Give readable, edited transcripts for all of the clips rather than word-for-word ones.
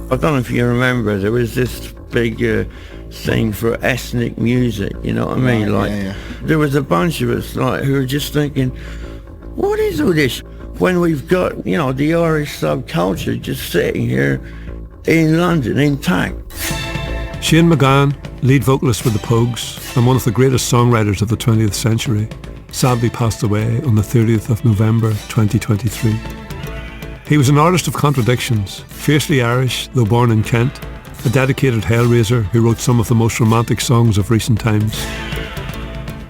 I don't know if you remember, there was this big thing for ethnic music, you know what I mean? There was a bunch of us who were just thinking, what is all this? When we've got, the Irish subculture just sitting here in London intact. Shane MacGowan, lead vocalist for the Pogues and one of the greatest songwriters of the 20th century, sadly passed away on the 30th of November 2023. He was an artist of contradictions, fiercely Irish, though born in Kent, a dedicated hellraiser who wrote some of the most romantic songs of recent times.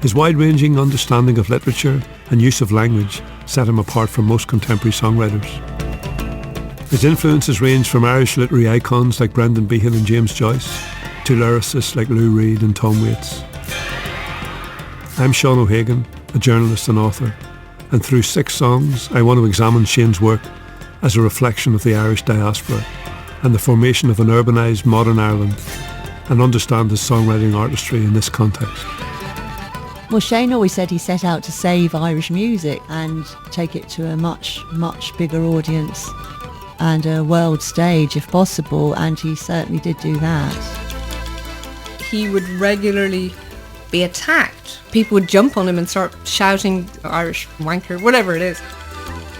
His wide-ranging understanding of literature and use of language set him apart from most contemporary songwriters. His influences range from Irish literary icons like Brendan Behan and James Joyce to lyricists like Lou Reed and Tom Waits. I'm Sean O'Hagan, a journalist and author, and through 6 songs I want to examine Shane's work as a reflection of the Irish diaspora and the formation of an urbanised modern Ireland, and understand his songwriting artistry in this context. Well, Shane always said he set out to save Irish music and take it to a much, much bigger audience and a world stage if possible, and he certainly did do that. He would regularly be attacked. People would jump on him and start shouting Irish wanker, whatever it is.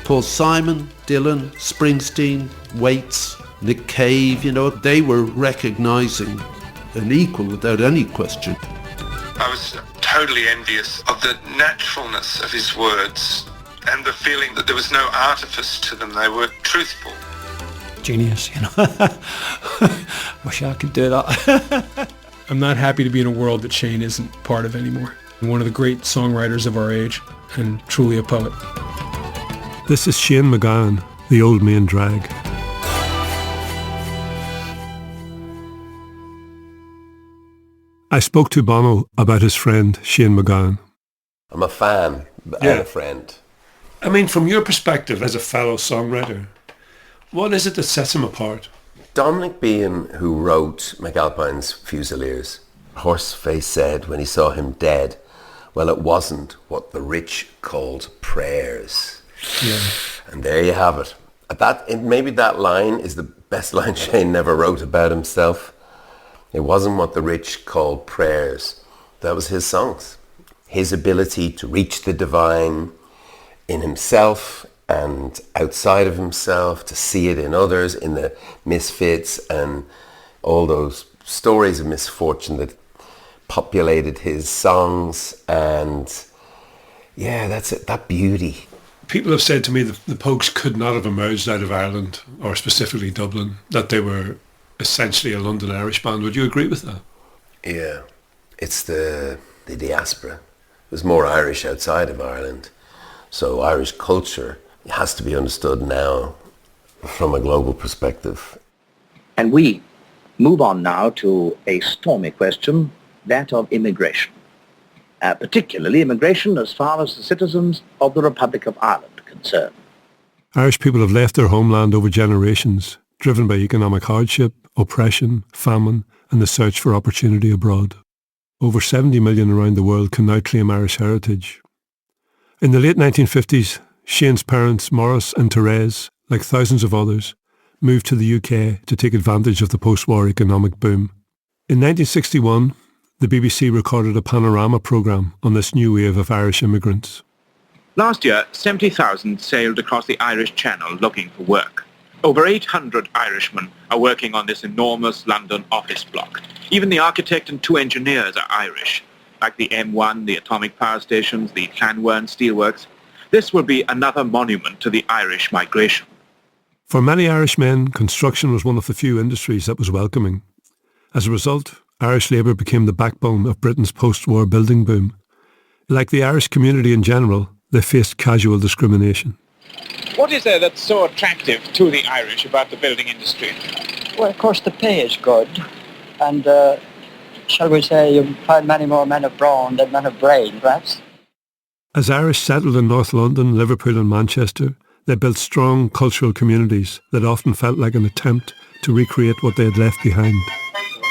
Paul Simon, Dylan, Springsteen, Waits, Nick Cave, they were recognising an equal without any question. I was totally envious of the naturalness of his words and the feeling that there was no artifice to them. They were truthful. Genius, Wish I could do that. I'm not happy to be in a world that Shane isn't part of anymore. One of the great songwriters of our age and truly a poet. This is Shane MacGowan, the Old Main Drag. I spoke to Bono about his friend Shane MacGowan. I'm a fan and a friend. I mean, from your perspective as a fellow songwriter, what is it that sets him apart? Dominic Behan, who wrote McAlpine's Fusiliers, Horseface said when he saw him dead, well, it wasn't what the rich called prayers. Yeah. And there you have it. Maybe that line is the best line Shane never wrote about himself. It wasn't what the rich called prayers. That was his songs. His ability to reach the divine in himself and outside of himself, to see it in others, in the misfits and all those stories of misfortune that populated his songs. And yeah, that's it, that beauty. People have said to me that the Pogues could not have emerged out of Ireland, or specifically Dublin, that they were essentially a London Irish band. Would you agree with that? Yeah, it's the diaspora. It was more Irish outside of Ireland. So Irish culture has to be understood now from a global perspective. And we move on now to a stormy question, that of immigration. Particularly immigration as far as the citizens of the Republic of Ireland are concerned. Irish people have left their homeland over generations, driven by economic hardship, oppression, famine, and the search for opportunity abroad. Over 70 million around the world can now claim Irish heritage. In the late 1950s, Shane's parents, Maurice and Therese, like thousands of others, moved to the UK to take advantage of the post-war economic boom. In 1961, the BBC recorded a panorama programme on this new wave of Irish immigrants. Last year, 70,000 sailed across the Irish Channel looking for work. Over 800 Irishmen are working on this enormous London office block. Even the architect and 2 engineers are Irish, like the M1, the atomic power stations, the Llanwern steelworks. This will be another monument to the Irish migration. For many Irish men, construction was one of the few industries that was welcoming. As a result, Irish labour became the backbone of Britain's post-war building boom. Like the Irish community in general, they faced casual discrimination. What is there that's so attractive to the Irish about the building industry? Well, of course, the pay is good, and shall we say, you find many more men of brawn than men of brain, perhaps. As Irish settled in North London, Liverpool and Manchester, they built strong cultural communities that often felt like an attempt to recreate what they had left behind.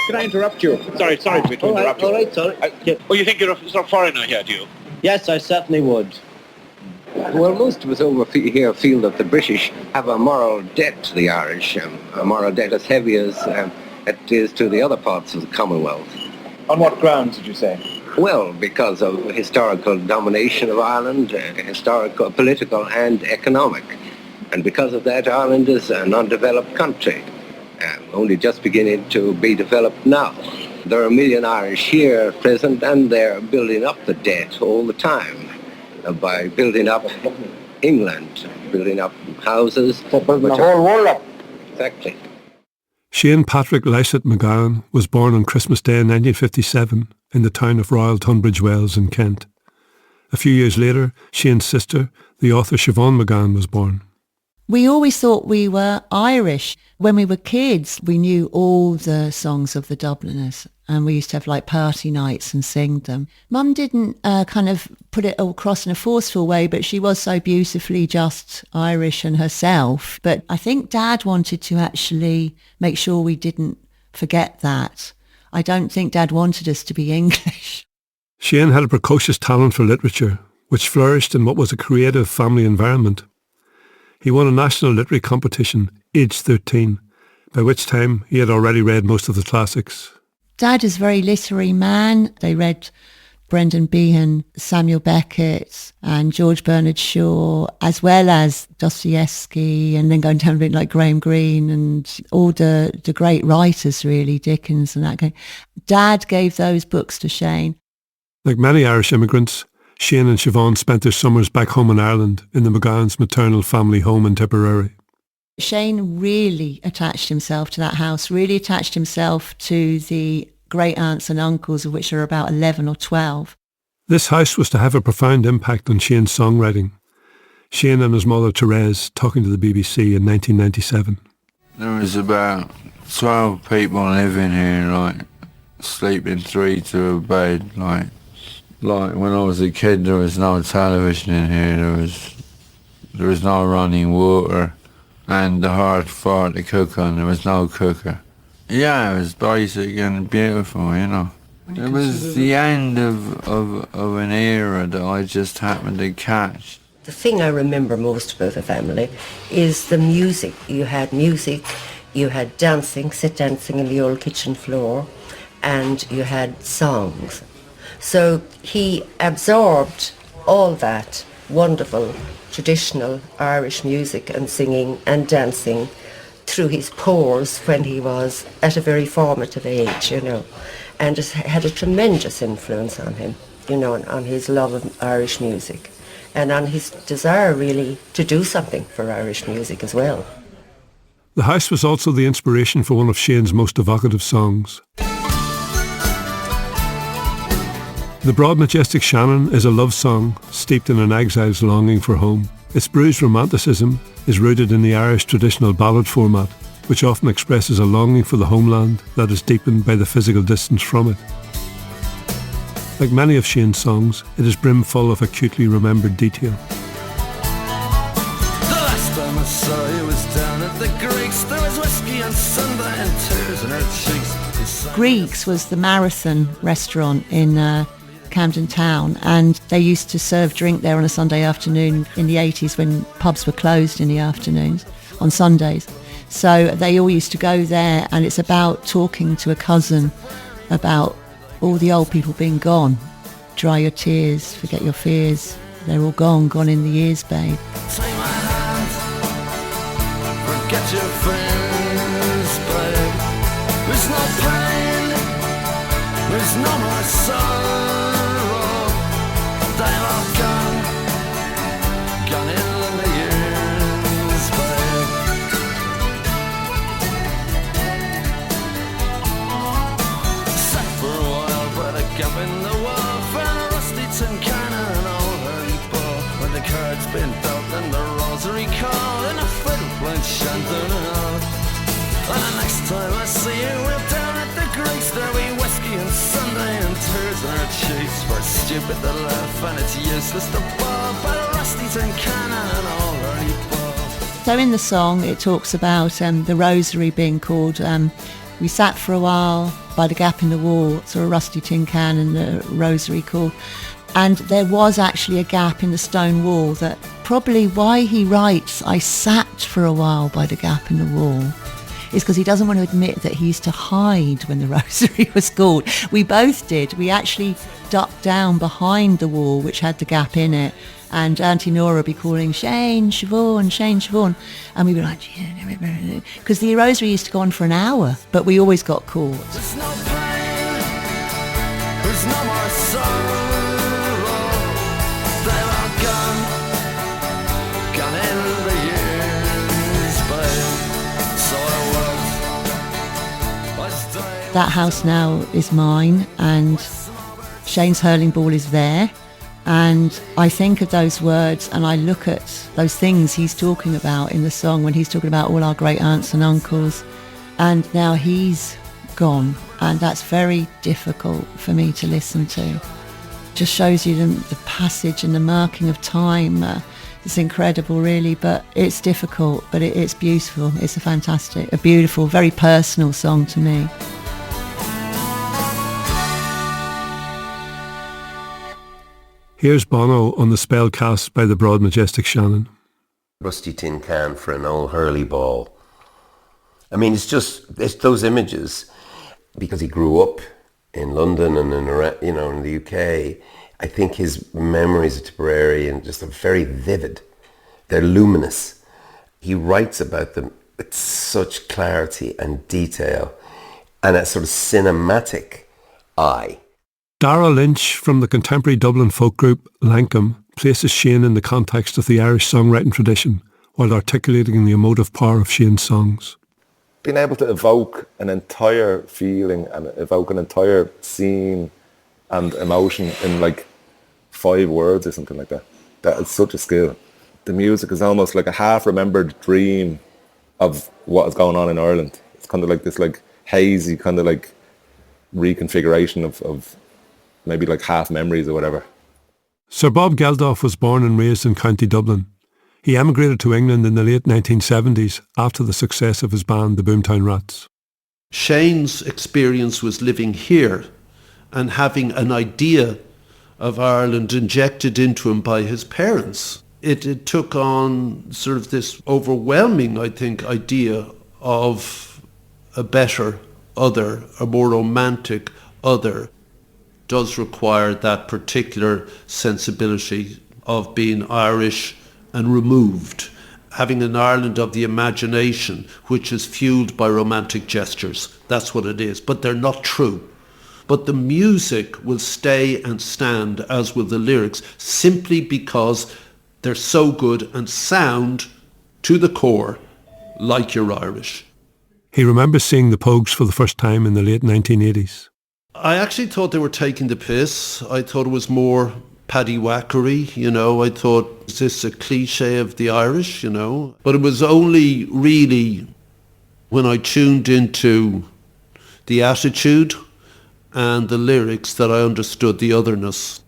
Can I interrupt you? Sorry to interrupt you. All right, sorry. Well, you think you're a sort of foreigner here, do you? Yes, I certainly would. Well, most of us over here feel that the British have a moral debt to the Irish, a moral debt as heavy as it is to the other parts of the Commonwealth. On what grounds did you say? Well, because of historical domination of Ireland, historical, political and economic. And because of that, Ireland is an undeveloped country, only just beginning to be developed now. There are 1 million Irish here present, and they're building up the debt all the time by building up England, building up houses. They're building the whole world up. Exactly. Shane Patrick Lysett McGowan was born on Christmas Day in 1957 in the town of Royal Tunbridge Wells in Kent. A few years later, Shane's sister, the author Siobhan McGowan, was born. We always thought we were Irish. When we were kids, we knew all the songs of the Dubliners, and we used to have like party nights and sing them. Mum didn't kind of put it all across in a forceful way, but she was so beautifully just Irish and herself. But I think Dad wanted to actually make sure we didn't forget that. I don't think Dad wanted us to be English. Shane had a precocious talent for literature, which flourished in what was a creative family environment. He won a national literary competition, aged 13, by which time he had already read most of the classics. Dad is a very literary man. They read Brendan Behan, Samuel Beckett and George Bernard Shaw, as well as Dostoevsky, and then going down a bit like Graham Greene and all the great writers, really, Dickens and that kind. Dad gave those books to Shane. Like many Irish immigrants, Shane and Siobhan spent their summers back home in Ireland in the McGowan's maternal family home in Tipperary. Shane really attached himself to that house, really attached himself to the great aunts and uncles, of which there are about 11 or 12. This house was to have a profound impact on Shane's songwriting. Shane and his mother Therese talking to the BBC in 1997. There was about 12 people living here, like sleeping 3 to a bed, like when I was a kid there was no television in here, there was no running water and the hard fire to cook on, there was no cooker. Yeah, it was basic and beautiful, you know. It was the end of an era that I just happened to catch. The thing I remember most about the family is the music. You had music, you had dancing, sit dancing on the old kitchen floor, and you had songs. So he absorbed all that wonderful, traditional Irish music and singing and dancing through his pores when he was at a very formative age, you know, and it had a tremendous influence on him, you know, on his love of Irish music and on his desire really to do something for Irish music as well. The house was also the inspiration for one of Shane's most evocative songs. The Broad Majestic Shannon is a love song steeped in an exile's longing for home. Its bruised romanticism is rooted in the Irish traditional ballad format, which often expresses a longing for the homeland that is deepened by the physical distance from it. Like many of Shane's songs, it is brimful of acutely remembered detail. The last time I saw you was down at the Greeks. There was whiskey and Sunday and tears in her cheeks. Greeks was the Marathon restaurant in Camden Town, and they used to serve drink there on a Sunday afternoon in the 80s when pubs were closed in the afternoons on Sundays. So they all used to go there, and it's about talking to a cousin about all the old people being gone. Dry your tears, forget your fears, they're all gone in the years, babe. Take my hand, forget your fears, babe. There's no pain, there's no more sorrow. They're all gone in the years, babe. Sat for a while, but a gap in the wall, found a rusty tin can and an old hurdy ball. When the card's been dealt and the rosary call, and a fiddle playing shanty and all. And the next time I see you, we're down at the Greeks. There'll be whiskey and Sunday and tears in our cheeks. We're stupid to laugh and it's useless to bawl, but a rusty tin can and an old hurdy ball. So in the song it talks about the rosary being called. We sat for a while by the gap in the wall, saw a rusty tin can and the rosary called. And there was actually a gap in the stone wall that probably why he writes, I sat for a while by the gap in the wall, is because he doesn't want to admit that he used to hide when the rosary was called. We both did. We actually ducked down behind the wall, which had the gap in it, and Auntie Nora would be calling, Shane, Siobhan, Shane, Siobhan. And we'd be like, because the rosary used to go on for an hour, but we always got caught. There's no pain, there's no more sorrow. They're all gone in the years, babe. So I was. That house now is mine, and Shane's hurling ball is there. And I think of those words and I look at those things he's talking about in the song when he's talking about all our great aunts and uncles. And now he's gone, and that's very difficult for me to listen to. Just shows you the passage and the marking of time. It's incredible, really, but it's difficult, but it's beautiful. It's a beautiful, very personal song to me. Here's Bono on the spell cast by the broad majestic Shannon. Rusty tin can for an old hurley ball. I mean, it's those images, because he grew up in London and in the UK. I think his memories of Tipperary and just are very vivid. They're luminous. He writes about them with such clarity and detail and a sort of cinematic eye. Dara Lynch from the contemporary Dublin folk group Lankum places Shane in the context of the Irish songwriting tradition while articulating the emotive power of Shane's songs. Being able to evoke an entire feeling and evoke an entire scene and emotion in like 5 words or something like that. That is such a skill. The music is almost like a half-remembered dream of what is going on in Ireland. It's kind of like this like hazy kind of like reconfiguration of maybe like half memories or whatever. Sir Bob Geldof was born and raised in County Dublin. He emigrated to England in the late 1970s after the success of his band, the Boomtown Rats. Shane's experience was living here and having an idea of Ireland injected into him by his parents. It took on sort of this overwhelming, I think, idea of a better other, a more romantic other. Does require that particular sensibility of being Irish and removed, having an Ireland of the imagination which is fueled by romantic gestures. That's what it is, but they're not true. But the music will stay and stand, as will the lyrics, simply because they're so good and sound to the core like you're Irish. He remembers seeing the Pogues for the first time in the late 1980s. I actually thought they were taking the piss. I thought it was more paddywhackery, I thought, is this a cliche of the Irish, But it was only really when I tuned into the attitude and the lyrics that I understood the otherness.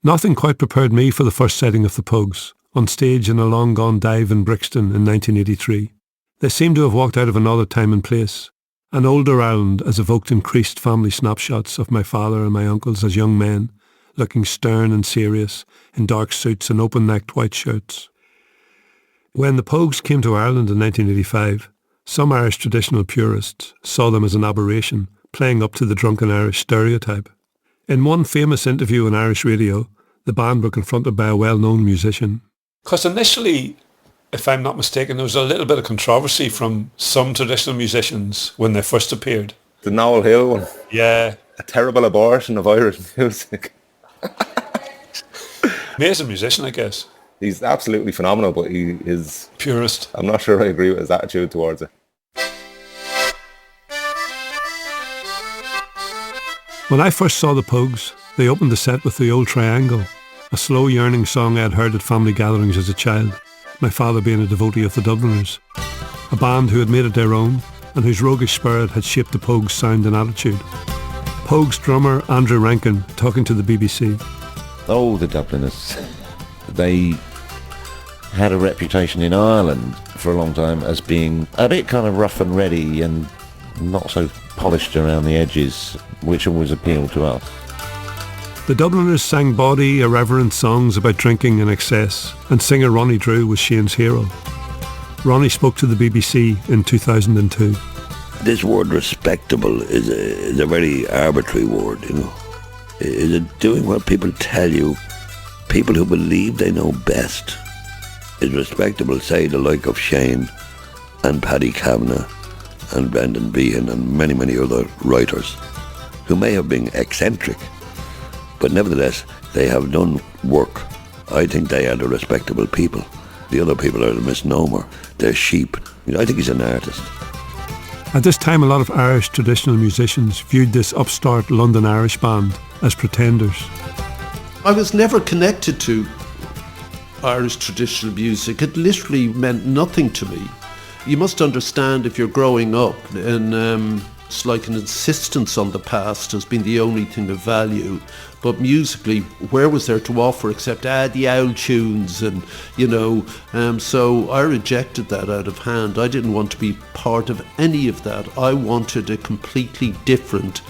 Nothing quite prepared me for the first setting of the Pogues, on stage in a long-gone dive in Brixton in 1983. They seemed to have walked out of another time and place. An older Ireland as evoked increased family snapshots of my father and my uncles as young men, looking stern and serious in dark suits and open-necked white shirts. When the Pogues came to Ireland in 1985, some Irish traditional purists saw them as an aberration, playing up to the drunken Irish stereotype. In one famous interview on Irish radio, the band were confronted by a well-known musician. Because initially, if I'm not mistaken, there was a little bit of controversy from some traditional musicians when they first appeared. The Noel Hill one. Yeah. A terrible abortion of Irish music. Amazing musician, I guess. He's absolutely phenomenal, but he is... purist. I'm not sure I agree with his attitude towards it. When I first saw the Pogues, they opened the set with The Old Triangle, a slow yearning song I had heard at family gatherings as a child. My father being a devotee of the Dubliners, a band who had made it their own and whose roguish spirit had shaped the Pogues' sound and attitude. Pogues drummer Andrew Rankin talking to the BBC. Oh, the Dubliners. They had a reputation in Ireland for a long time as being a bit kind of rough and ready and not so polished around the edges, which always appealed to us. The Dubliners sang bawdy, irreverent songs about drinking and excess, and singer Ronnie Drew was Shane's hero. Ronnie spoke to the BBC in 2002. This word respectable is a very arbitrary word, you know. Is it doing what people tell you? People who believe they know best. Is respectable, say, the like of Shane and Paddy Kavanagh and Brendan Behan and many, many other writers who may have been eccentric, but nevertheless, they have done work. I think they are the respectable people. The other people are the misnomer. They're sheep. You know, I think he's an artist. At this time, a lot of Irish traditional musicians viewed this upstart London Irish band as pretenders. I was never connected to Irish traditional music. It literally meant nothing to me. You must understand, if you're growing up, and it's like an insistence on the past as being the only thing of value. But musically, where was there to offer except the old tunes and, you know, so I rejected that out of hand. I didn't want to be part of any of that. I wanted a completely different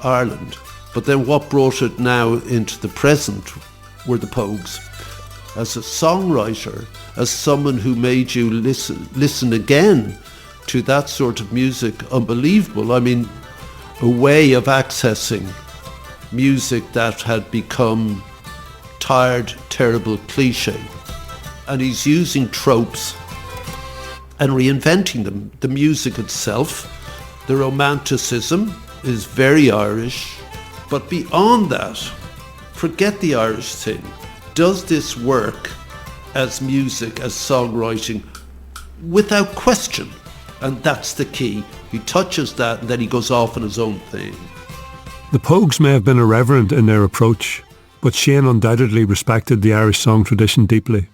Ireland. But then what brought it now into the present were the Pogues. As a songwriter, as someone who made you listen again to that sort of music, unbelievable. I mean, a way of accessing music that had become tired, terrible cliche. And he's using tropes and reinventing them. The music itself, the romanticism is very Irish. But beyond that, forget the Irish thing. Does this work as music, as songwriting? Without question. And that's the key. He touches that and then he goes off on his own thing. The Pogues may have been irreverent in their approach, but Shane undoubtedly respected the Irish song tradition deeply.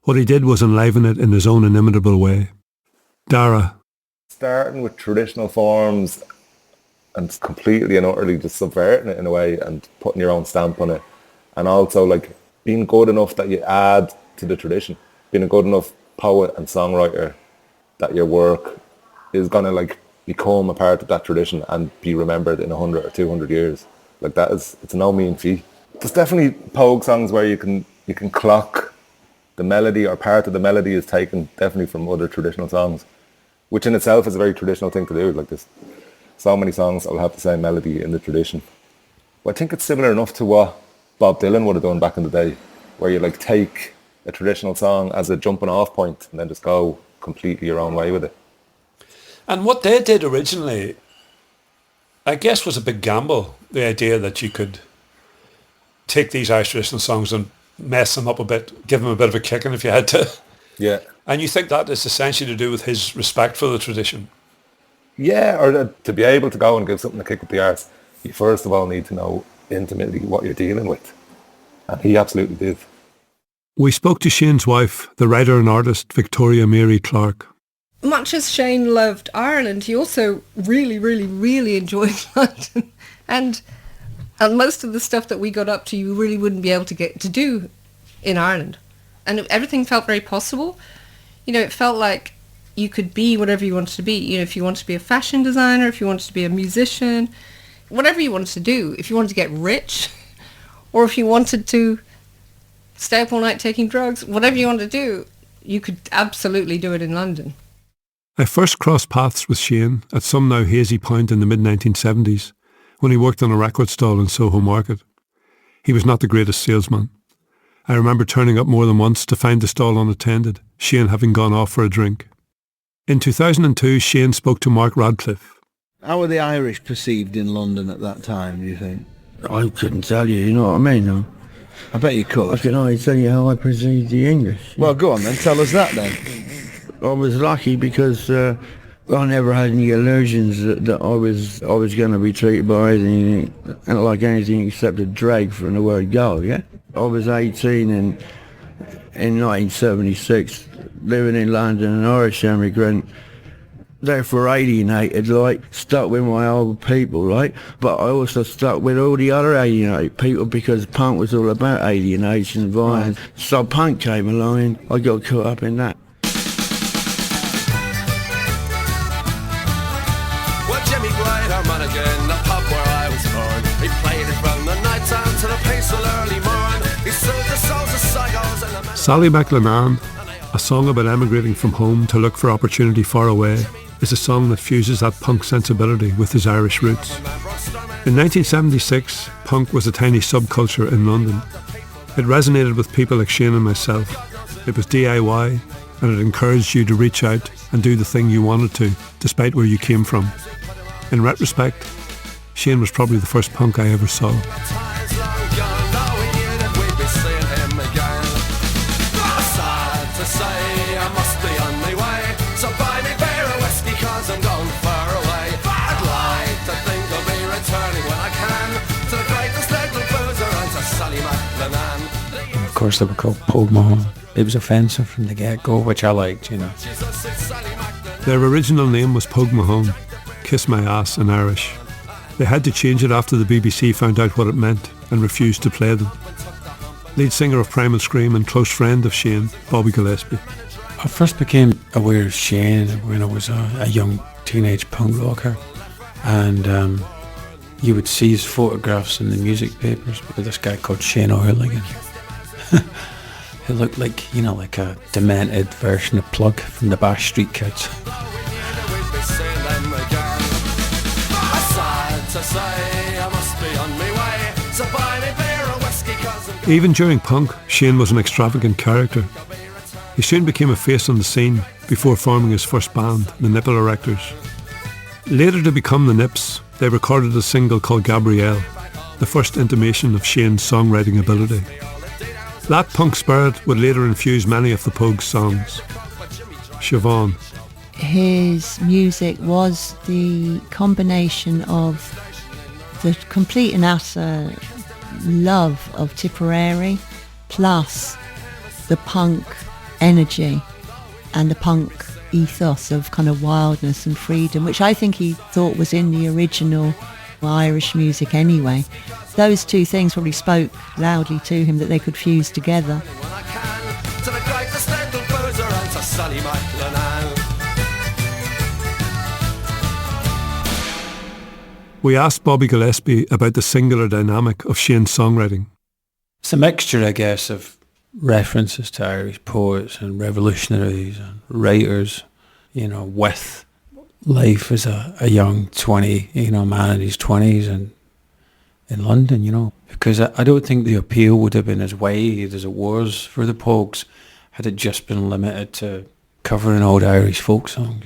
What he did was enliven it in his own inimitable way. Dara. Starting with traditional forms and completely and utterly just subverting it in a way and putting your own stamp on it. And also like being good enough that you add to the tradition. Being a good enough poet and songwriter that your work is going to like become a part of that tradition and be remembered in 100 or 200 years. Like that is, it's no mean feat. There's definitely Pogue songs where you can clock the melody, or part of the melody is taken definitely from other traditional songs, which in itself is a very traditional thing to do. Like there's so many songs that will have the same melody in the tradition. Well, I think it's similar enough to what Bob Dylan would have done back in the day, where you like take a traditional song as a jumping off point and then just go completely your own way with it. And what they did originally, I guess, was a big gamble. The idea that you could take these Irish traditional songs and mess them up a bit, give them a bit of a kicking if you had to. Yeah. And you think that is essentially to do with his respect for the tradition? Yeah, or to be able to go and give something a kick up the arse, you first of all need to know intimately what you're dealing with. And he absolutely did. We spoke to Shane's wife, the writer and artist Victoria Mary Clark. Much as Shane loved Ireland, he also really, really, really enjoyed London. And most of the stuff that we got up to, you really wouldn't be able to get to do in Ireland. And everything felt very possible. You know, it felt like you could be whatever you wanted to be. You know, if you wanted to be a fashion designer, if you wanted to be a musician, whatever you wanted to do. If you wanted to get rich, or if you wanted to stay up all night taking drugs, whatever you wanted to do, you could absolutely do it in London. I first crossed paths with Shane at some now hazy point in the mid-1970s when he worked on a record stall in Soho Market. He was not the greatest salesman. I remember turning up more than once to find the stall unattended, Shane having gone off for a drink. In 2002, Shane spoke to Mark Radcliffe. How were the Irish perceived in London at that time, do you think? I couldn't tell you, you know what I mean? No. I bet you could. I can only tell you how I perceived the English. Well, go on then, tell us that then. I was lucky because I never had any illusions that I was going to be treated by anything, like anything except a drag from the word go, yeah? I was 18 in 1976, living in London, an Irish immigrant, therefore alienated, like, stuck with my old people, right? But I also stuck with all the other alienated people because punk was all about alienation, violence. Right. So punk came along and I got caught up in that. Well, Jimmy White, our man again, the pub where I was born. He played it from the night time to the Sally McLennan, a song about emigrating from home to look for opportunity far away, is a song that fuses that punk sensibility with his Irish roots. In 1976, punk was a tiny subculture in London. It resonated with people like Shane and myself. It was DIY, and it encouraged you to reach out and do the thing you wanted to, despite where you came from. In retrospect, Shane was probably the first punk I ever saw. Of course, they were called Pug Mahone. It was offensive from the get-go, which I liked, you know. Their original name was Pug Mahone, Kiss My Ass in Irish. They had to change it after the BBC found out what it meant and refused to play them. Lead singer of Primal Scream and close friend of Shane, Bobby Gillespie. I first became aware of Shane when I was a young teenage punk rocker, and you would see his photographs in the music papers with this guy called Shane O'Hooligan. He looked like, you know, like a demented version of Plug from the Bash Street Kids. Even during punk, Shane was an extravagant character. He soon became a face on the scene before forming his first band, the Nipple Erectors. Later to become the Nips, they recorded a single called Gabrielle, the first intimation of Shane's songwriting ability. That punk spirit would later infuse many of the Pogues' songs. Siobhan. His music was the combination of the complete and utter love of Tipperary plus the punk energy and the punk ethos of kind of wildness and freedom, which I think he thought was in the original Irish music anyway. Those two things probably spoke loudly to him that they could fuse together. We asked Bobby Gillespie about the singular dynamic of Shane's songwriting. It's a mixture, I guess, of references to Irish poets and revolutionaries and writers, you know, with life as a young 20, man in his 20s and in London, because I don't think the appeal would have been as wide as it was for the Pogues had it just been limited to covering old Irish folk songs,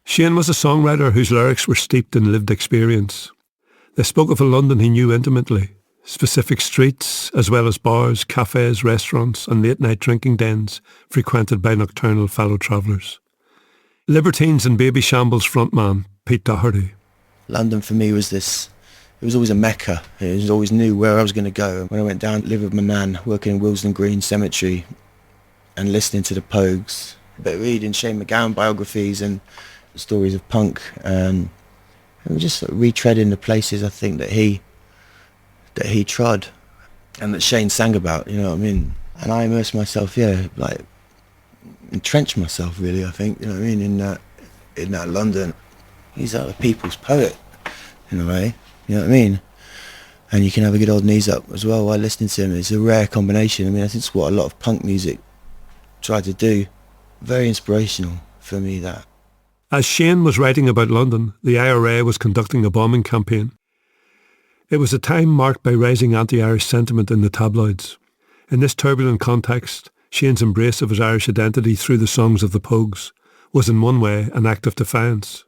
Shane was a songwriter whose lyrics were steeped in lived experience. They spoke of a London he knew intimately, specific streets, as well as bars, cafes, restaurants and late-night drinking dens frequented by nocturnal fellow travellers. Libertines and Baby Shambles frontman Pete Doherty. London for me was it was always a mecca. It was always knew where I was going to go. When I went down to live with my nan, working in Willesden Green Cemetery and listening to the Pogues, but reading Shane MacGowan biographies and stories of punk, and we just sort of retreading the places I think that he trod and that Shane sang about, you know what I mean? And I immersed myself, entrenched myself really, I think, you know what I mean, in that London. He's like a people's poet in a way, you know what I mean? And you can have a good old knees up as well while listening to him. It's a rare combination. I mean, I think it's what a lot of punk music tried to do. Very inspirational for me, that. As Shane was writing about London, the IRA was conducting a bombing campaign. It was a time marked by rising anti-Irish sentiment in the tabloids. In this turbulent context, Shane's embrace of his Irish identity through the songs of the Pogues was in one way an act of defiance.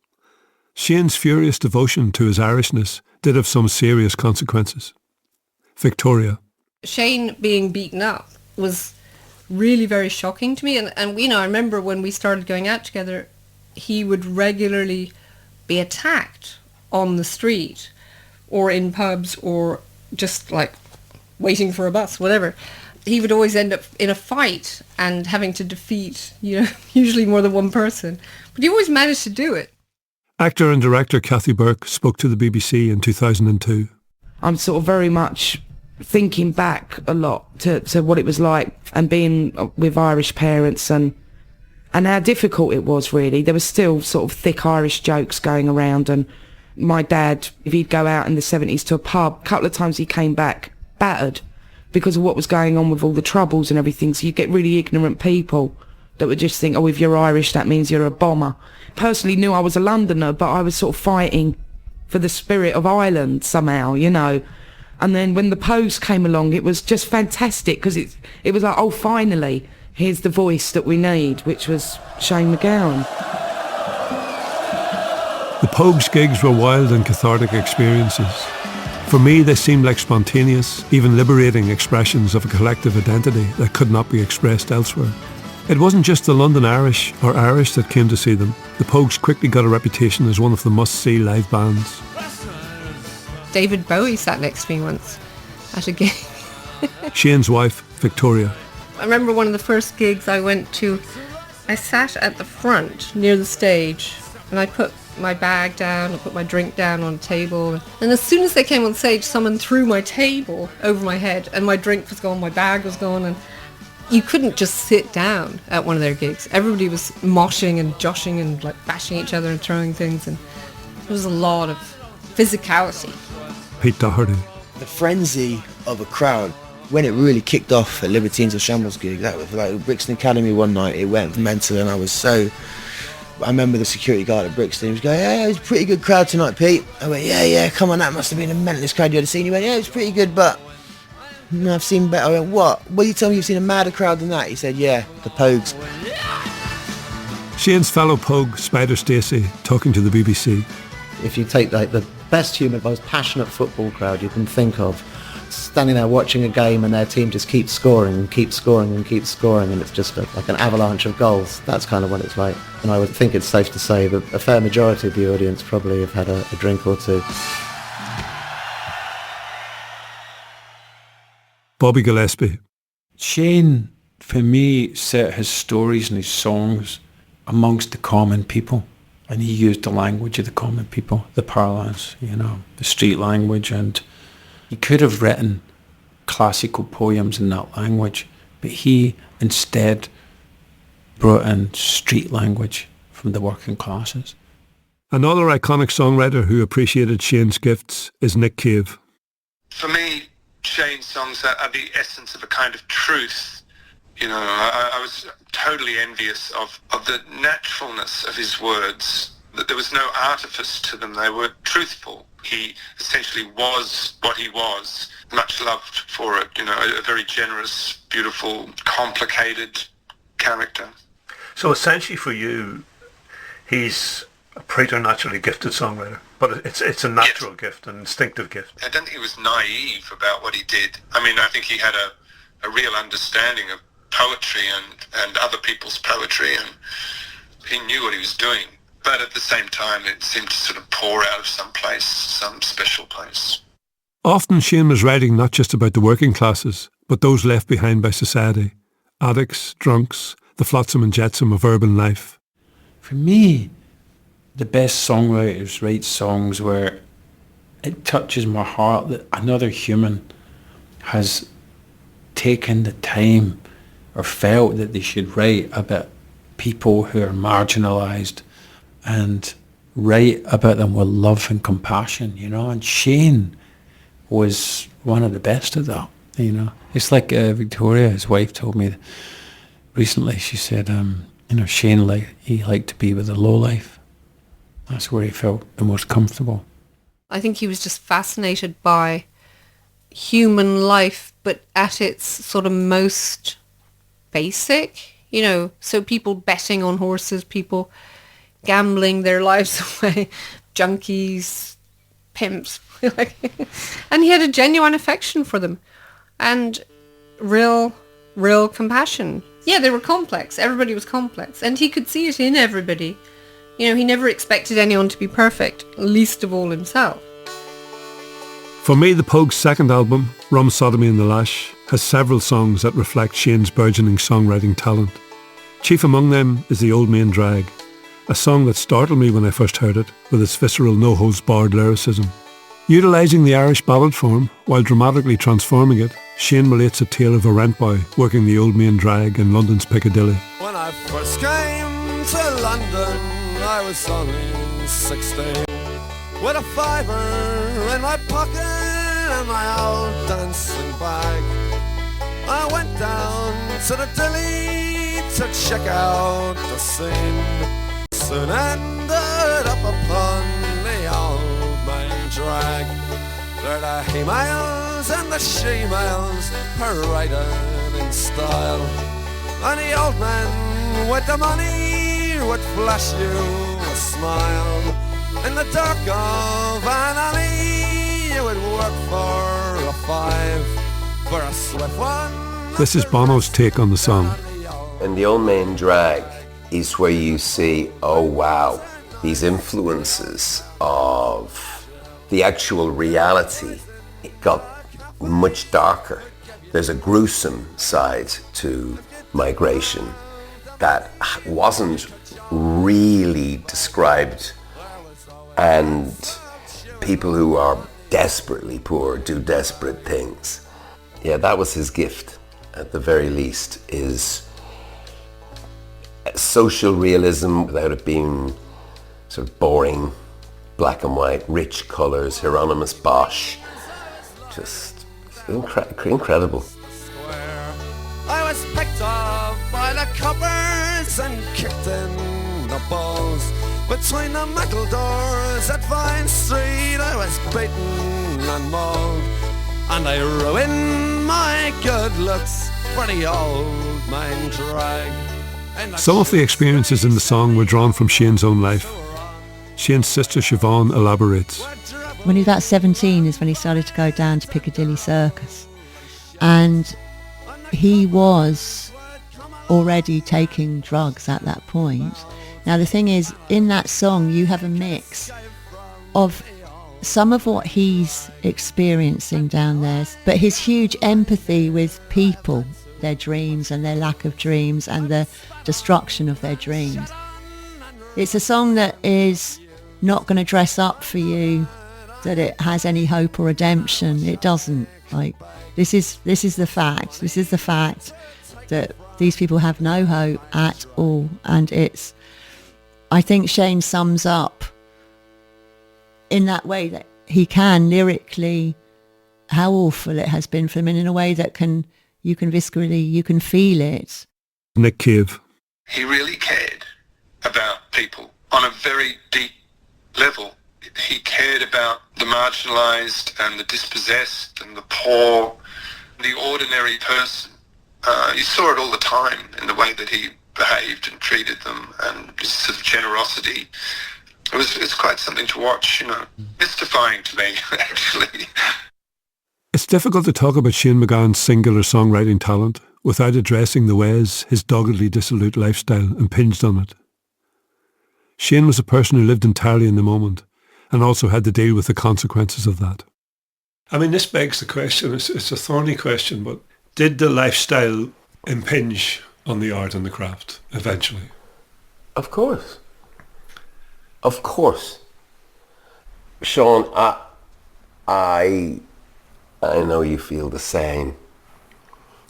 Shane's furious devotion to his Irishness did have some serious consequences. Victoria. Shane being beaten up was really very shocking to me, and I remember when we started going out together, he would regularly be attacked on the street or in pubs or just like waiting for a bus, whatever. He would always end up in a fight and having to defeat, usually more than one person. But he always managed to do it. Actor and director Kathy Burke spoke to the BBC in 2002. I'm sort of very much thinking back a lot to what it was like and being with Irish parents and how difficult it was, really. There was still sort of thick Irish jokes going around, and my dad, if he'd go out in the 70s to a pub, a couple of times he came back battered because of what was going on with all the troubles and everything. So you get really ignorant people that would just think, oh, if you're Irish, that means you're a bomber. Personally knew I was a Londoner, but I was sort of fighting for the spirit of Ireland somehow, you know. And then when the Pogues came along, it was just fantastic, because it was like, oh, finally, here's the voice that we need, which was Shane MacGowan. The Pogues gigs were wild and cathartic experiences. For me, they seemed like spontaneous, even liberating expressions of a collective identity that could not be expressed elsewhere. It wasn't just the London Irish or Irish that came to see them. The Pogues quickly got a reputation as one of the must-see live bands. David Bowie sat next to me once at a gig. Shane's wife, Victoria. I remember one of the first gigs I went to, I sat at the front near the stage and I put my bag down, I put my drink down on a table, and as soon as they came on stage, someone threw my table over my head and my drink was gone, my bag was gone, and you couldn't just sit down at one of their gigs. Everybody was moshing and joshing and like bashing each other and throwing things, and there was a lot of physicality. Pete Doherty. The frenzy of a crowd, when it really kicked off at Libertines or Shambles gig, that was like Brixton Academy one night, it went mental, and I remember the security guard at Brixton, he was going, yeah, it was a pretty good crowd tonight, Pete. I went, yeah, come on, that must have been the mentalest crowd you ever seen. He went, yeah, it was pretty good, but no, I've seen better. I went, what? What do you tell me you've seen a madder crowd than that? He said, yeah, the Pogues. Shane's fellow Pogue, Spider Stacey, talking to the BBC. If you take like the best humour, most passionate football crowd you can think of, standing there watching a game and their team just keeps scoring and keeps scoring and keeps scoring, and it's just like an avalanche of goals. That's kind of what it's like. And I would think it's safe to say that a fair majority of the audience probably have had a drink or two. Bobby Gillespie. Shane, for me, set his stories and his songs amongst the common people. And he used the language of the common people, the parlance, the street language. And he could have written classical poems in that language, but he instead brought in street language from the working classes. Another iconic songwriter who appreciated Shane's gifts is Nick Cave. For me, Shane's songs are the essence of a kind of truth. I was totally envious of the naturalness of his words, that there was no artifice to them. They were truthful. He essentially was what he was, much loved for it, a very generous, beautiful, complicated character. So essentially for you, he's a preternaturally gifted songwriter, but it's a natural gift, an instinctive gift. I don't think he was naive about what he did. I think he had a real understanding of poetry and other people's poetry, and he knew what he was doing. But at the same time, it seemed to sort of pour out of some place, some special place. Often Shane was writing not just about the working classes, but those left behind by society. Addicts, drunks, the flotsam and jetsam of urban life. For me, the best songwriters write songs where it touches my heart that another human has taken the time or felt that they should write about people who are marginalised and write about them with love and compassion, and Shane was one of the best of that, It's like Victoria, his wife, told me recently, she said, Shane, he liked to be with the lowlife. That's where he felt the most comfortable. I think he was just fascinated by human life, but at its sort of most basic, so people betting on horses, people gambling their lives away, junkies, pimps, and he had a genuine affection for them and real compassion. Yeah, they were complex. Everybody was complex, and he could see it in everybody. He never expected anyone to be perfect, least of all himself. For me, the Pogues' second album, Rum Sodomy and the Lash, has several songs that reflect Shane's burgeoning songwriting talent. Chief among them is The Old Main Drag, a song that startled me when I first heard it, with its visceral no-holds-barred lyricism. Utilising the Irish ballad form while dramatically transforming it, Shane relates a tale of a rent boy working the Old Main Drag in London's Piccadilly. When I first came to London, I was only 16, with a fiver in my pocket and my old dancing bag. I went down to the deli to check out the scene. Soon ended up upon the old main drag, where the he-males and the she-males paraded in style. And the old man with the money would flash you a smile. In the dark of an alley, you would work for a five, for a swift one. This is Bono's take on the song. And the old main drag is where you see, oh wow, these influences of the actual reality, it got much darker. There's a gruesome side to migration that wasn't really described, and people who are desperately poor do desperate things. Yeah, that was his gift, at the very least, is social realism without it being sort of boring, black and white, rich colours, Hieronymus Bosch, just incredible. I was picked up by the coppers and kicked in the balls. Between the metal doors at Vine Street, I was beaten and mauled, and I ruined my good looks for the old main drag. Some of the experiences in the song were drawn from Shane's own life. Shane's sister Siobhan elaborates. When he was about 17 is when he started to go down to Piccadilly Circus, and he was already taking drugs at that point. Now the thing is, in that song you have a mix of some of what he's experiencing down there, but his huge empathy with people, their dreams and their lack of dreams and the destruction of their dreams. It's a song that is not going to dress up for you that it has any hope or redemption. It doesn't. Like, this is the fact. This is the fact that these people have no hope at all. And I think Shane sums up in that way that he can lyrically how awful it has been for them, and in a way that you can viscerally, you can feel it. Nick Cave. He really cared about people on a very deep level. He cared about the marginalised and the dispossessed and the poor, the ordinary person. You saw it all the time in the way that he behaved and treated them, and his sort of generosity. It's quite something to watch, mystifying to me, actually. It's difficult to talk about Shane MacGowan's singular songwriting talent without addressing the ways his doggedly dissolute lifestyle impinged on it. Shane was a person who lived entirely in the moment and also had to deal with the consequences of that. I mean, this begs the question, it's a thorny question, but did the lifestyle impinge on the art and the craft eventually? Of course. Of course. Sean, I know you feel the same.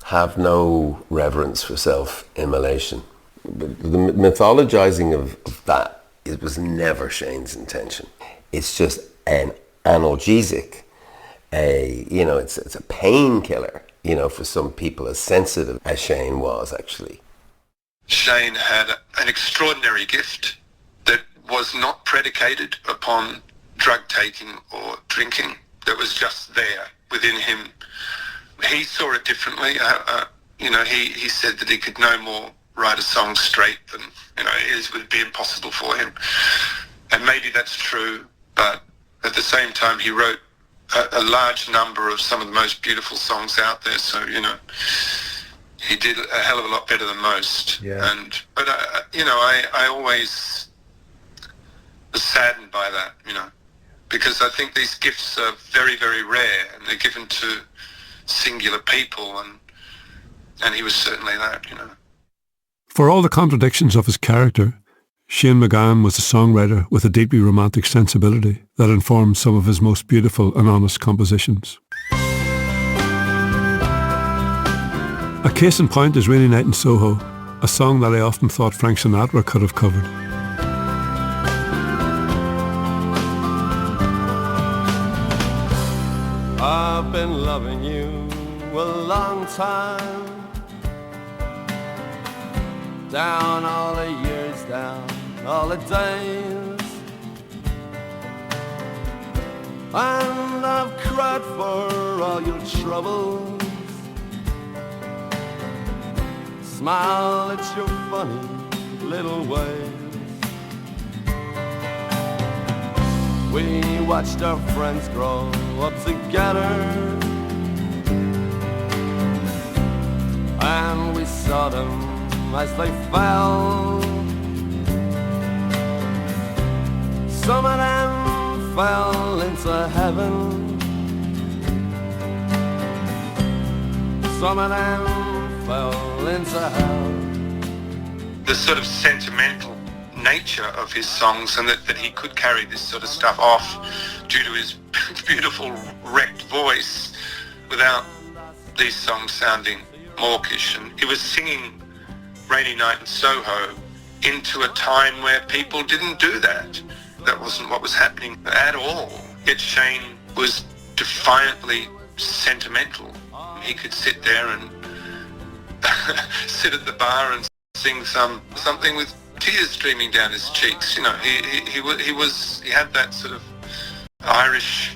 Have no reverence for self-immolation. But the mythologizing of that, it was never Shane's intention. It's just an analgesic. It's a painkiller, for some people as sensitive as Shane was, actually. Shane had an extraordinary gift that was not predicated upon drug taking or drinking, that was just there within him. He saw it differently. He said that he could no more write a song straight than, it would be impossible for him. And maybe that's true, but at the same time he wrote a large number of some of the most beautiful songs out there, so, he did a hell of a lot better than most. Yeah. But I always was saddened by that, because I think these gifts are very, very rare, and they're given to singular people, and he was certainly that, For all the contradictions of his character, Shane MacGowan was a songwriter with a deeply romantic sensibility that informed some of his most beautiful and honest compositions. A case in point is Rainy Night in Soho, a song that I often thought Frank Sinatra could have covered. I've been loving you a long time. Down all the years, down all the days. And I've cried for all your troubles. Smile at your funny little ways. We watched our friends grow up together, and we saw them as they fell. Some of them fell into heaven, some of them fell into hell. The sort of sentimental nature of his songs, and that he could carry this sort of stuff off due to his beautiful wrecked voice without these songs sounding mawkish. And he was singing Rainy Night in Soho into a time where people didn't do that. That wasn't what was happening at all. Yet Shane was defiantly sentimental. He could sit there and sit at the bar and sing something with tears streaming down his cheeks. You know, he had that sort of Irish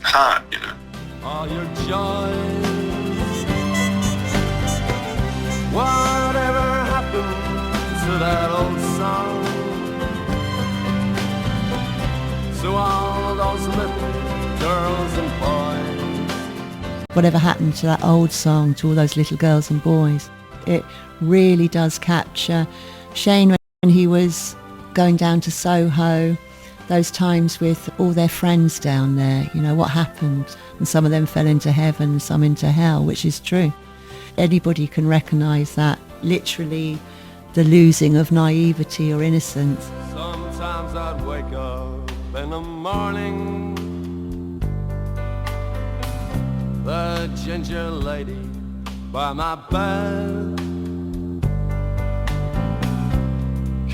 heart, you know. All your joys, whatever happened to that old song? To all those little girls and boys. Whatever happened to that old song, to all those little girls and boys? It really does capture Shane when he was going down to Soho, those times with all their friends down there, you know, what happened. And some of them fell into heaven, some into hell, which is true. Anybody can recognise that, literally the losing of naivety or innocence. Sometimes I'd wake up in the morning, the ginger lady by my bed,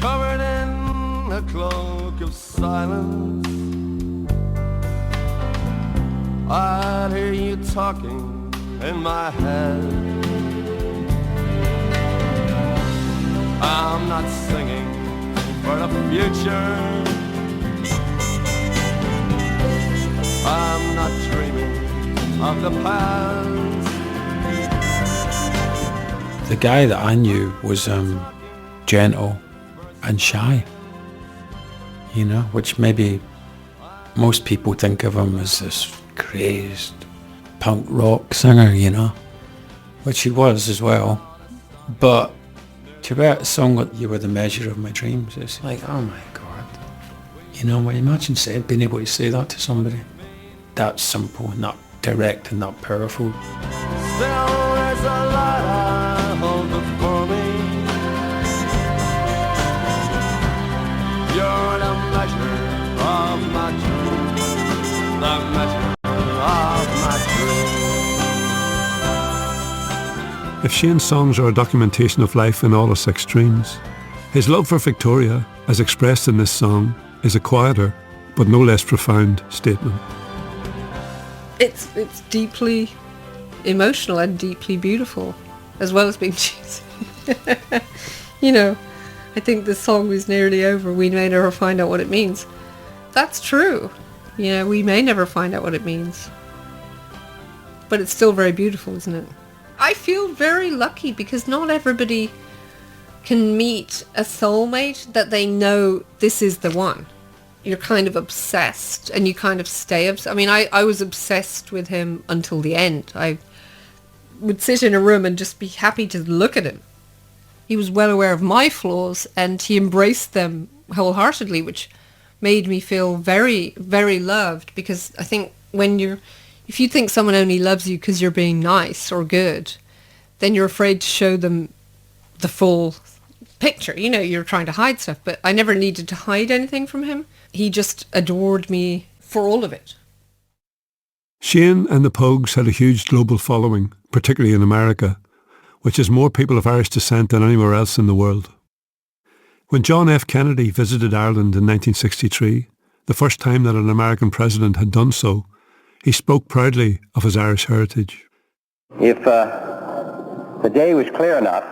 covered in a cloak of silence. I'd hear you talking in my head. I'm not singing for the future, I'm not dreaming of the past. The guy that I knew was gentle and shy, you know, which maybe most people think of him as this crazed punk rock singer, you know, which he was as well. But to write a song like You Were the Measure of My Dreams, it's like, oh my God. You know, imagine being able to say that to somebody. That simple, not direct and not powerful. Still there's a lot I hold before me. You're the measure of my dreams, the measure of my dreams. If Shane's songs are a documentation of life in all its extremes, his love for Victoria, as expressed in this song, is a quieter but no less profound statement. It's deeply emotional and deeply beautiful, as well as being cheesy. You know, I think the song is nearly over. We may never find out what it means. That's true. You know, we may never find out what it means. But it's still very beautiful, isn't it? I feel very lucky because not everybody can meet a soulmate that they know this is the one. You're kind of obsessed and you kind of stay obsessed. I mean, I was obsessed with him until the end. I would sit in a room and just be happy to look at him. He was well aware of my flaws and he embraced them wholeheartedly, which made me feel very, very loved, because I think if you think someone only loves you because you're being nice or good, then you're afraid to show them the full picture. You know, you're trying to hide stuff, but I never needed to hide anything from him. He just adored me for all of it. Shane and the Pogues had a huge global following, particularly in America, which has more people of Irish descent than anywhere else in the world. When John F. Kennedy visited Ireland in 1963, the first time that an American president had done so, he spoke proudly of his Irish heritage. If the day was clear enough,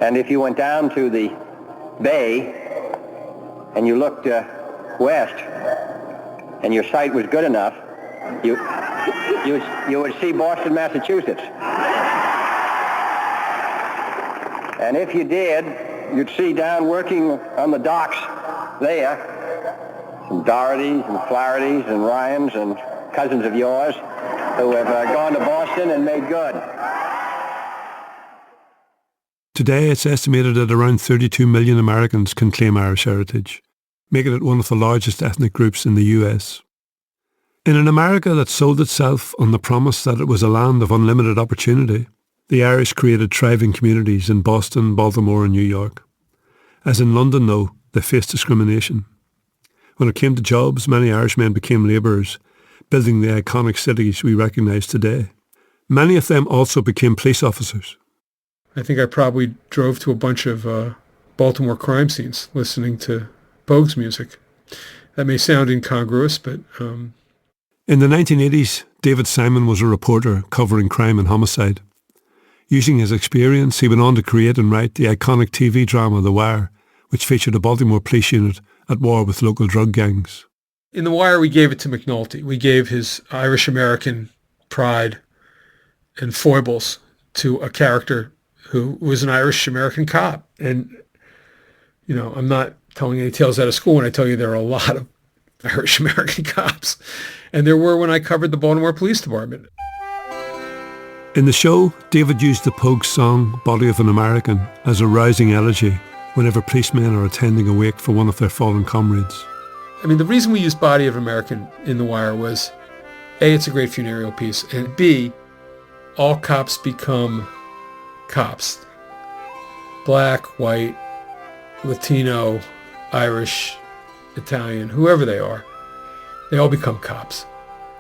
and if you went down to the bay and you looked west, and your sight was good enough, you would see Boston, Massachusetts. And if you did, you'd see down working on the docks there some Dohertys and Flahertys and Ryans and cousins of yours who have gone to Boston and made good. Today, it's estimated that around 32 million Americans can claim Irish heritage, making it one of the largest ethnic groups in the US. In an America that sold itself on the promise that it was a land of unlimited opportunity, the Irish created thriving communities in Boston, Baltimore and New York. As in London, though, they faced discrimination. When it came to jobs, many Irishmen became labourers, building the iconic cities we recognise today. Many of them also became police officers. I think I probably drove to a bunch of Baltimore crime scenes listening to Pogues music. That may sound incongruous, but... In the 1980s, David Simon was a reporter covering crime and homicide. Using his experience, he went on to create and write the iconic TV drama The Wire, which featured a Baltimore police unit at war with local drug gangs. In The Wire, we gave it to McNulty. We gave his Irish-American pride and foibles to a character who was an Irish-American cop. And, you know, I'm not telling any tales out of school when I tell you there are a lot of Irish-American cops. And there were when I covered the Baltimore Police Department. In the show, David used the Pogues song Body of an American as a rousing elegy whenever policemen are attending a wake for one of their fallen comrades. I mean, the reason we used Body of an American in The Wire was, A, it's a great funereal piece, and B, all cops become cops. Black, white, Latino, Irish, Italian, whoever they are, they all become cops.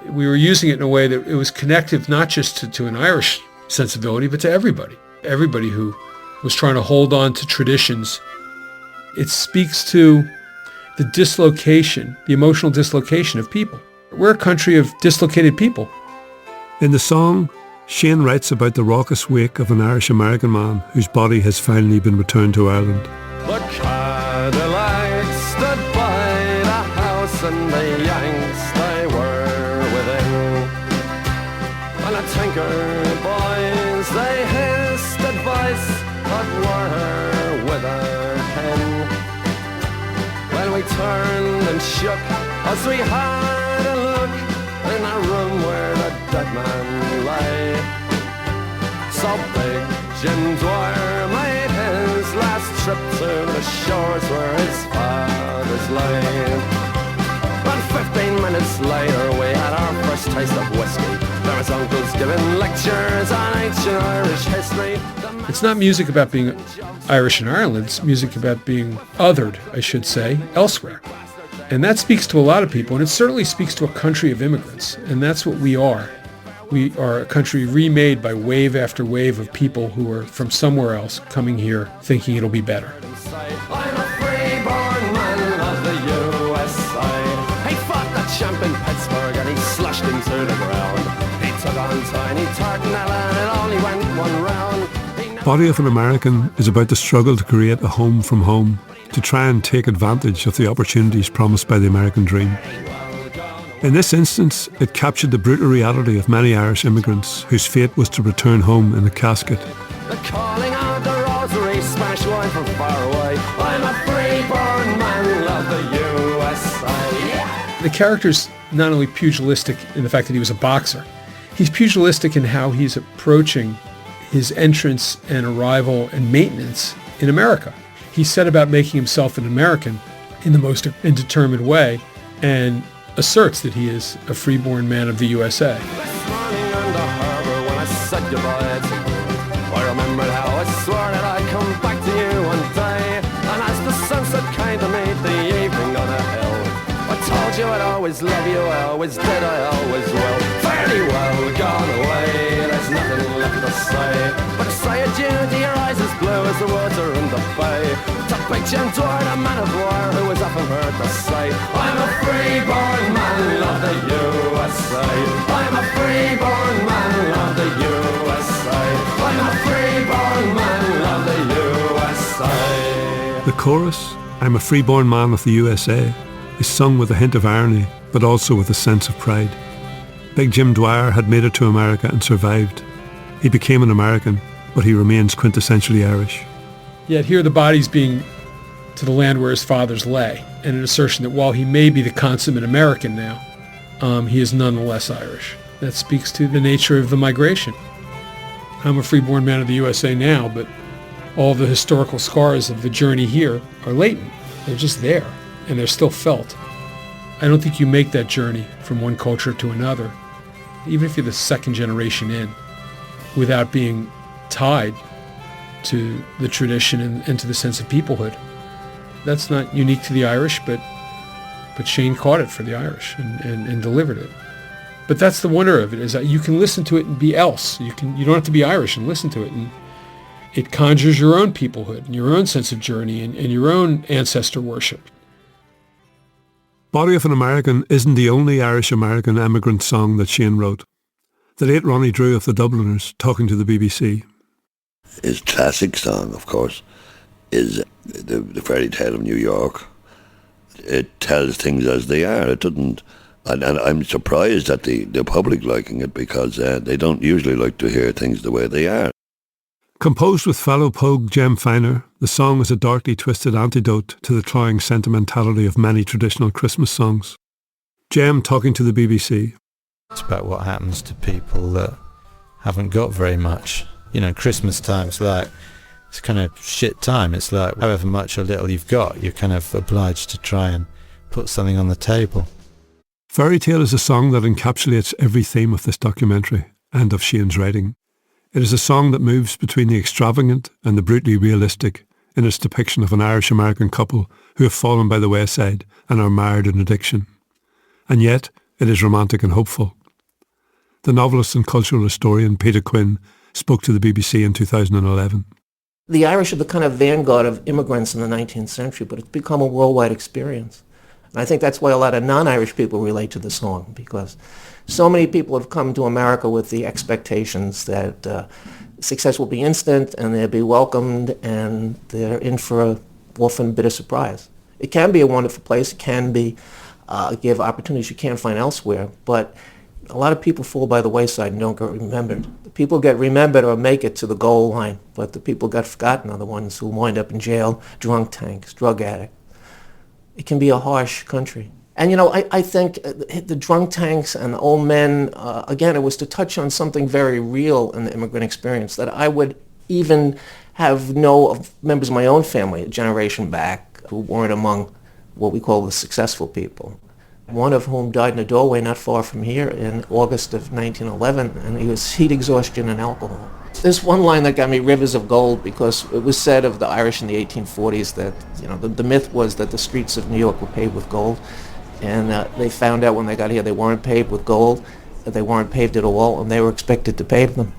We were using it in a way that it was connective not just to an Irish sensibility, but to everybody. Everybody who was trying to hold on to traditions. It speaks to the dislocation, the emotional dislocation of people. We're a country of dislocated people. In the song, Shane writes about the raucous wake of an Irish-American man whose body has finally been returned to Ireland. The Cadillac stood by the house and the Yanks they were within. And the Tinker boys they hissed advice but were with a pen. Well, we turned and shook as we had a look in a room where the dead man lay. So big Jim Dwyer made his last trip to the shores where his fathers lay. And 15 minutes later we had our first taste of whiskey. There was uncles giving lectures on ancient Irish history. It's not music about being Irish in Ireland, it's music about being othered, I should say, elsewhere. And that speaks to a lot of people, and it certainly speaks to a country of immigrants, and that's what we are. We are a country remade by wave after wave of people who are from somewhere else coming here thinking it'll be better. I'm a free-born man of the USA. He fought the champ in Pittsburgh and he slashed him to the ground. He took on Tiny Tartanella and it only went one round. Body of an American is about the struggle to create a home from home, to try and take advantage of the opportunities promised by the American dream. In this instance, it captured the brutal reality of many Irish immigrants whose fate was to return home in a casket. The calling out the rosary, Spanish wine from far away. I'm a free-born man of the USA. The character's not only pugilistic in the fact that he was a boxer, he's pugilistic in how he's approaching his entrance and arrival and maintenance in America. He set about making himself an American in the most indeterminate way and asserts that he is a freeborn man of the USA. This morning on the harbour when I said goodbye to you, I remembered how I swore that I'd come back to you one day. And as the sunset came to meet the evening on a hill, I told you I'd always love you, I always did, I always will. Fairly well gone away, there's nothing left to say. But to say adieu to your eyes as blue as the water in the bay. To big Jim Dwyer, the man of war, who was often heard to say, I'm a free-born man of the USA. I'm a free-born man of the USA. The chorus, I'm a freeborn man of the USA, is sung with a hint of irony, but also with a sense of pride. Big Jim Dwyer had made it to America and survived. He became an American, but he remains quintessentially Irish. Yet here the body's being to the land where his fathers lay, and an assertion that while he may be the consummate American now, he is nonetheless Irish. That speaks to the nature of the migration. I'm a freeborn man of the USA now, but all the historical scars of the journey here are latent. They're just there, and they're still felt. I don't think you make that journey from one culture to another, even if you're the second generation in, without being tied to the tradition and to the sense of peoplehood. That's not unique to the Irish, but Shane caught it for the Irish and delivered it. But that's the wonder of it, is that you can listen to it and be else. You don't have to be Irish and listen to it, and it conjures your own peoplehood and your own sense of journey and your own ancestor worship. Body of an American isn't the only Irish-American emigrant song that Shane wrote. The late Ronnie Drew of the Dubliners, talking to the BBC. His classic song, of course, is the Fairy Tale of New York. It tells things as they are. It doesn't, and I'm surprised at the public liking it, because they don't usually like to hear things the way they are. Composed with fellow Pogue Jem Finer, the song is a darkly twisted antidote to the cloying sentimentality of many traditional Christmas songs. Jem talking to the BBC. It's about what happens to people that haven't got very much. You know, Christmas time's like, it's kind of shit time. It's like however much or little you've got, you're kind of obliged to try and put something on the table. Fairy Tale is a song that encapsulates every theme of this documentary and of Shane's writing. It is a song that moves between the extravagant and the brutally realistic in its depiction of an Irish-American couple who have fallen by the wayside and are mired in addiction. And yet, it is romantic and hopeful. The novelist and cultural historian Peter Quinn spoke to the BBC in 2011. The Irish are the kind of vanguard of immigrants in the 19th century, but it's become a worldwide experience. And I think that's why a lot of non-Irish people relate to the song, because so many people have come to America with the expectations that success will be instant and they'll be welcomed, and they're in for a often bitter surprise. It can be a wonderful place. It can be give opportunities you can't find elsewhere, but a lot of people fall by the wayside and don't get remembered. The people who get remembered or make it to the goal line, but the people who got forgotten are the ones who wind up in jail, drunk tanks, drug addicts. It can be a harsh country. And, you know, I think the drunk tanks and old men, again, it was to touch on something very real in the immigrant experience that I would even know of members of my own family, a generation back, who weren't among what we call the successful people. One of whom died in a doorway not far from here in August of 1911, and he was heat exhaustion and alcohol. There's one line that got me rivers of gold, because it was said of the Irish in the 1840s that, you know, the myth was that the streets of New York were paved with gold. And they found out when they got here they weren't paved with gold, that they weren't paved at all, and they were expected to pave them.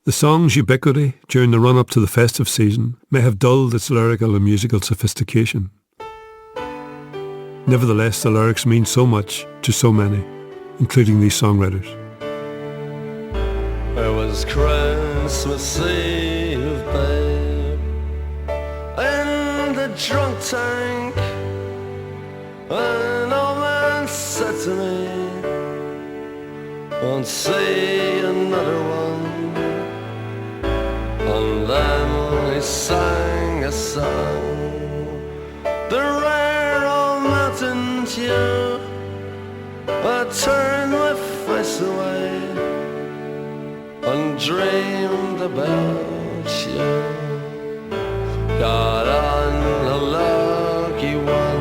The song's ubiquity during the run-up to the festive season may have dulled its lyrical and musical sophistication. Nevertheless, the lyrics mean so much to so many, including these songwriters. It was Christmas Eve, babe, in the drunk tank. An old man said to me, won't see another one. And then he sang a song, the rare old mountain dew. I turned my face away and dreamed about you. Got on a lucky one,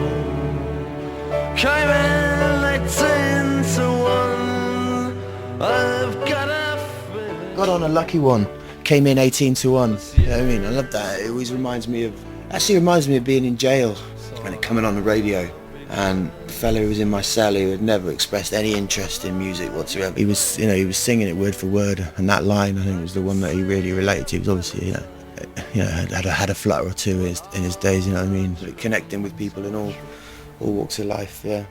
came in 18 to 1. I've got a feeling. Got on a lucky one. Came in 18 to 1. You know what I mean? I love that. It always reminds me of being in jail and it coming on the radio. And the fellow who was in my cell, who had never expressed any interest in music whatsoever, he was singing it word for word, and that line, I think, was the one that he really related to. He was obviously, had a flutter or two in his days, you know what I mean? Connecting with people in all walks of life, yeah.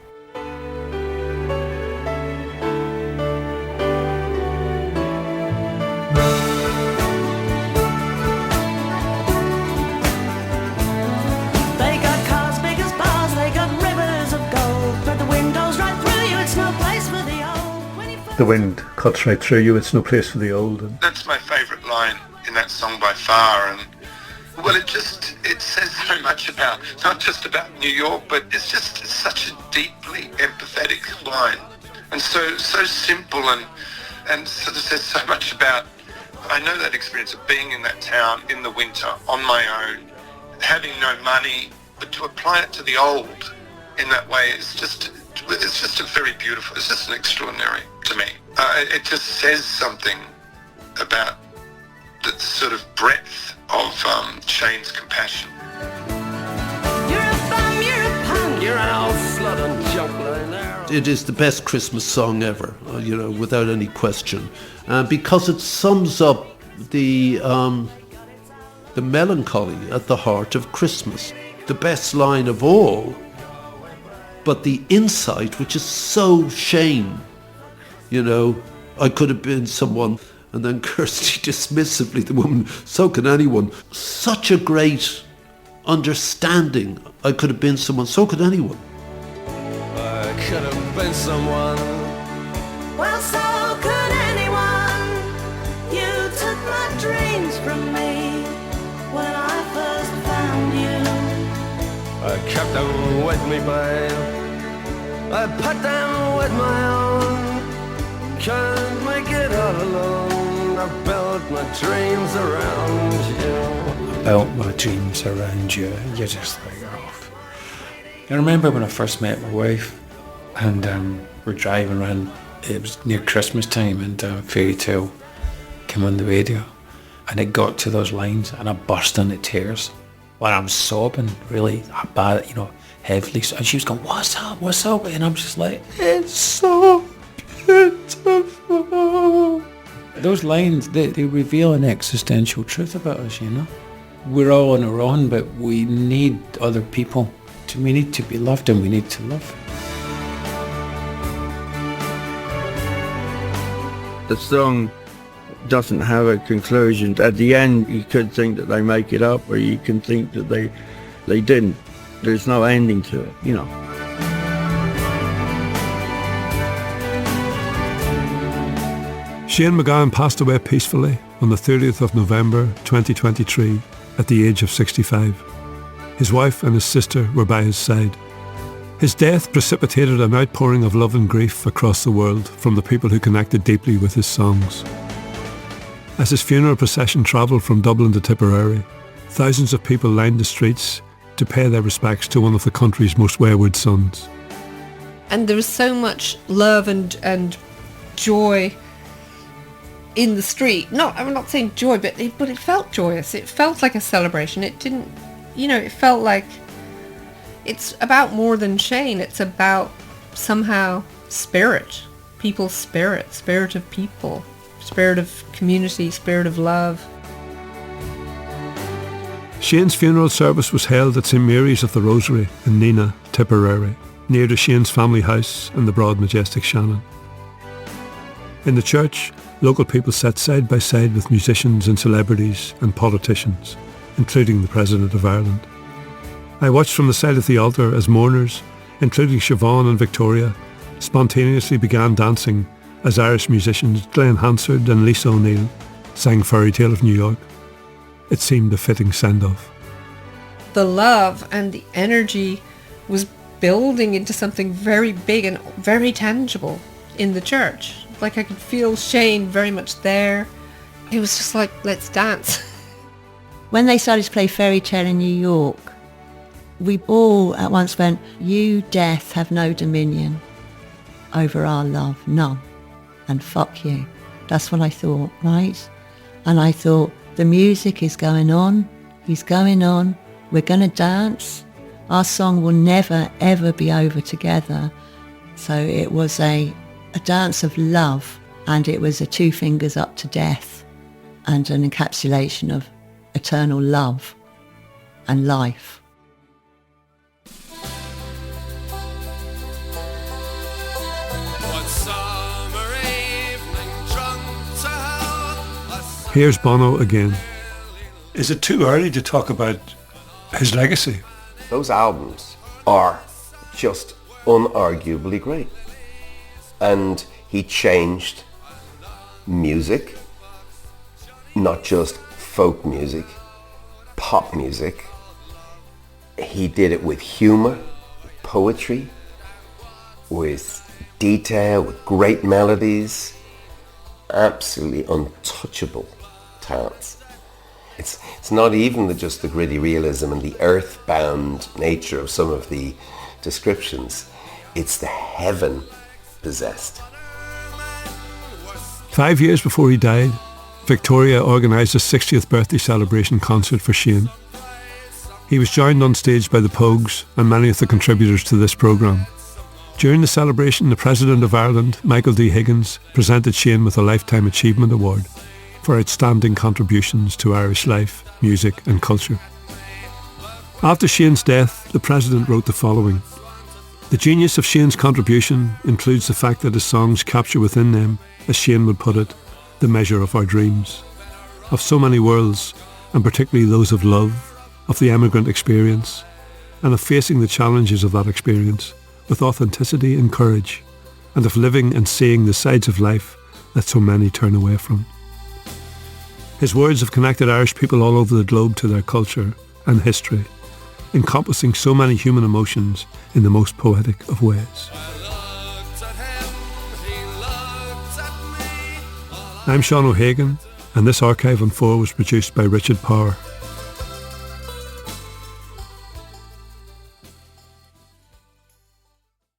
the wind cuts right through you, it's no place for the old. And that's my favourite line in that song by far. And well, it says so much about, not just about New York, but it's such a deeply empathetic line, and so simple, and sort of says so much about, I know that experience of being in that town in the winter on my own, having no money, but to apply it to the old in that way it's just a very beautiful, it's just an extraordinary to me. It just says something about the sort of breadth of Shane's compassion. You're a bum, you're a punk, you're an old slut and junk line there. It is the best Christmas song ever, without any question, because it sums up the melancholy at the heart of Christmas. The best line of all, but the insight, which is so Shane. I could have been someone, and then Kirsty dismissively, the woman, so can anyone. Such a great understanding. I could have been someone, so could anyone. I could have been someone. Well, so could anyone. You took my dreams from me when I first found you. I kept them with me, babe. I put them with my own. Can't make it all alone. I built my dreams around you. I built my dreams around you. You're just like, oh. I remember when I first met my wife, and we're driving around. It was near Christmas time, and Fairy Tale came on the radio, and it got to those lines, and I burst into tears. Well, I'm sobbing really bad, heavily. And she was going, "What's up?" And I'm just like, "It's so beautiful." Those lines, they reveal an existential truth about us, We're all on our own, but we need other people. We need to be loved, and we need to love. The song doesn't have a conclusion. At the end, you could think that they make it up, or you can think that they didn't. There's no ending to it, Shane MacGowan passed away peacefully on the 30th of November 2023 at the age of 65. His wife and his sister were by his side. His death precipitated an outpouring of love and grief across the world from the people who connected deeply with his songs. As his funeral procession travelled from Dublin to Tipperary, thousands of people lined the streets to pay their respects to one of the country's most wayward sons. And there was so much love and joy in the street. I'm not saying joy, but it felt joyous. It felt like a celebration. It didn't, it felt like it's about more than Shane. It's about somehow spirit, people's spirit of people, spirit of community, spirit of love. Shane's funeral service was held at St Mary's of the Rosary in Neenah, Tipperary, near to Shane's family house in the broad majestic Shannon. In the church, local people sat side by side with musicians and celebrities and politicians, including the President of Ireland. I watched from the side of the altar as mourners, including Siobhan and Victoria, spontaneously began dancing as Irish musicians Glenn Hansard and Lisa O'Neill sang Fairy Tale of New York. It seemed a fitting send-off. The love and the energy was building into something very big and very tangible in the church. Like I could feel Shane very much there. It was just like, let's dance. When they started to play Fairy Tale in New York, we all at once went, "You, death, have no dominion over our love, none. And fuck you." That's what I thought, right? And I thought, the music is going on, he's going on, we're going to dance. Our song will never, ever be over together. So it was a dance of love, and it was a two fingers up to death and an encapsulation of eternal love and life. Here's Bono again. Is it too early to talk about his legacy? Those albums are just unarguably great. And He changed music, not just folk music, pop music. He did it with humor, poetry, with detail, with great melodies. Absolutely untouchable talents. It's not even just the gritty realism and the earthbound nature of some of the descriptions. It's the heaven possessed. 5 years before he died, Victoria organised a 60th birthday celebration concert for Shane. He was joined on stage by the Pogues and many of the contributors to this programme. During the celebration, the President of Ireland, Michael D. Higgins, presented Shane with a Lifetime Achievement Award for outstanding contributions to Irish life, music and culture. After Shane's death, the President wrote the following: "The genius of Shane's contribution includes the fact that his songs capture within them, as Shane would put it, the measure of our dreams, of so many worlds, and particularly those of love, of the emigrant experience, and of facing the challenges of that experience with authenticity and courage, and of living and seeing the sides of life that so many turn away from." His words have connected Irish people all over the globe to their culture and history, encompassing so many human emotions in the most poetic of ways. I'm Sean O'Hagan, and this Archive on 4 was produced by Richard Power.